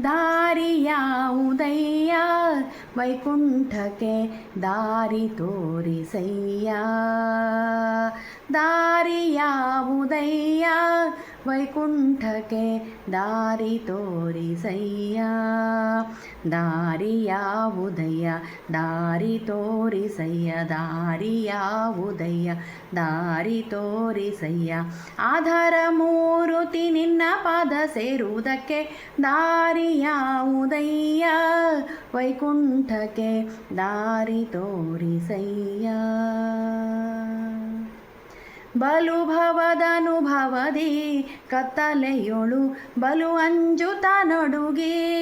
ದಾರಿ ಯಾವುದಯ್ಯ ವೈಕುಂಠಕ್ಕೆ ದಾರಿ ತೋರಿಸಯ್ಯ. ದಾರಿ ಯಾವುದಯ್ಯ ವೈಕುಂಠಕ್ಕೆ ದಾರಿ ತೋರಿಸಯ್ಯ. ದಾರಿ ಯಾವುದಯ್ಯ ದಾರಿ ತೋರಿಸಯ್ಯ. ದಾರಿ ಯಾವುದಯ್ಯ ದಾರಿ ತೋರಿಸಯ್ಯ. ಆಧಾರ ಮೂರುತಿ ನಿನ್ನ ಪಾದ ಸೇರುವುದಕ್ಕೆ ದಾರಿ ಯಾವುದಯ್ಯ ವೈಕುಂಠಕ್ಕೆ ದಾರಿ ತೋರಿಸಯ್ಯ. ಬಲು ಭವದನುಭವದಿ ಕತ್ತಲೆಯೊಳು ಬಲು ಅಂಜುತ ನಡುಗಿ.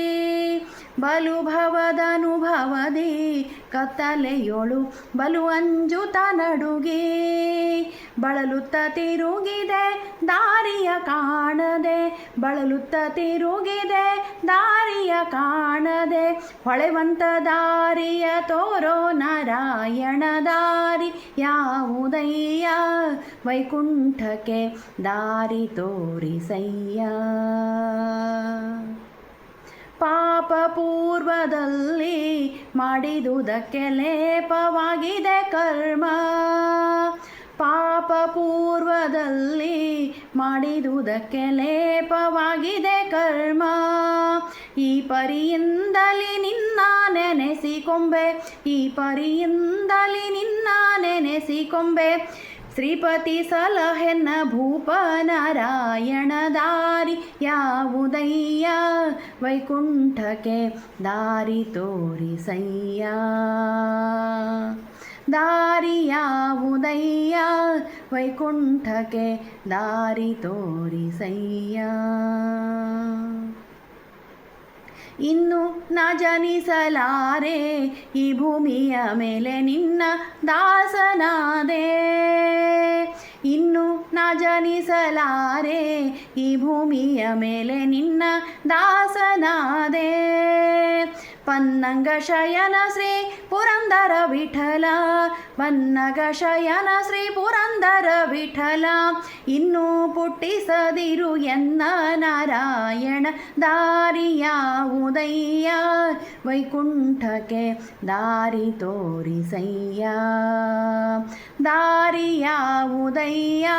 ಬಲು ಭವದನುಭವದಿ ಕತ್ತಲೆಯೊಳು ಬಲು ಅಂಜುತ ನಡುಗಿ. ಬಳಲುತ್ತ ತಿರುಗಿದೆ ದಾರಿಯ ಕಾಣದೆ. ಬಳಲುತ್ತ ತಿರುಗಿದೆ ದಾರಿಯ ಕಾಣದೆ. ಹೊಳೆವಂತ ದಾರಿಯ ತೋರೋ ನಾರಾಯಣ. ದಾರಿ ಯಾವುದಯ್ಯ ವೈಕುಂಠಕ್ಕೆ ದಾರಿ ತೋರಿಸಯ್ಯ. ಪಾಪ ಪೂರ್ವದಲ್ಲಿ ಮಾಡಿದುದಕ್ಕೆ ಲೇಪವಾಗಿದೆ ಕರ್ಮ. ಪಾಪ ಪೂರ್ವದಲ್ಲಿ ಮಾಡಿದುದಕ್ಕೆ ಲೇಪವಾಗಿದೆ ಕರ್ಮ. ಈ ಪರಿಯಿಂದಲಿ ನಿನ್ನ ನೆನೆಸಿಕೊಂಬೆ. ಈ ಪರಿಯಿಂದಲಿ ನಿನ್ನ ನೆನೆಸಿಕೊಂಬೆ. ಶ್ರೀಪತಿ ಸಲಹೆನ್ನ ಭೂಪ ನಾರಾಯಣ. ದಾರಿ ಯಾವುದಯ್ಯ ವೈಕುಂಠಕ್ಕೆ ದಾರಿ ತೋರಿಸಯ್ಯ. ದಾರಿ ಯಾವುದಯ್ಯ ವೈಕುಂಠಕ್ಕೆ ದಾರಿ ತೋರಿಸಯ್ಯ. ಇನ್ನು ನ ಜನಿಸಲಾರೆ ಈ ಭೂಮಿಯ ಮೇಲೆ ನಿನ್ನ ದಾಸನಾದೆ. ಇನ್ನು ನ ಜನಿಸಲಾರೆ ಈ ಭೂಮಿಯ ಮೇಲೆ ನಿನ್ನ ದಾಸನಾದೆ. ಪನ್ನಂಗ ಶಯನ ಶ್ರೀ ಪುರಂದರ ವಿಠಲ. ಪನ್ನಗ ಶಯನ ಶ್ರೀ ಪುರಂದರ ವಿಠಲ. ಇನ್ನೂ ಪುಟ್ಟಿಸದಿರು ಎನ್ನ ನಾರಾಯಣ. ದಾರಿ ಯಾವುದಯ್ಯ ವೈಕುಂಠಕ್ಕೆ ದಾರಿ ತೋರಿಸಯ್ಯ. ದಾರಿ ಯಾವುದಯ್ಯ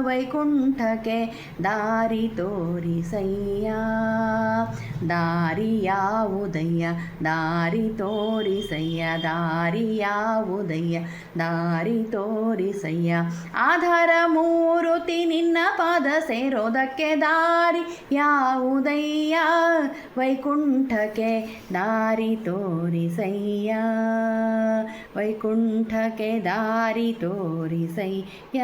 ವೈಕುಂಠಕ್ಕೆ ದಾರಿ ತೋರಿಸಯ್ಯ. ದಾರಿ ಯಾವುದಯ್ಯ ದಾರಿ ತೋರಿಸಯ್ಯ. ದಾರಿ ಯಾವುದಯ್ಯ ದಾರಿ ತೋರಿಸಯ್ಯ. ಆಧಾರ ಮೂರುತಿ ನಿನ್ನ ಪಾದ ಸೇರೋದಕ್ಕೆ ದಾರಿ ಯಾವುದಯ್ಯ ವೈಕುಂಠಕ್ಕೆ ದಾರಿ ತೋರಿಸಯ್ಯ. ವೈಕುಂಠಕ್ಕೆ ದಾರಿ ತೋರಿಸಯ್ಯ.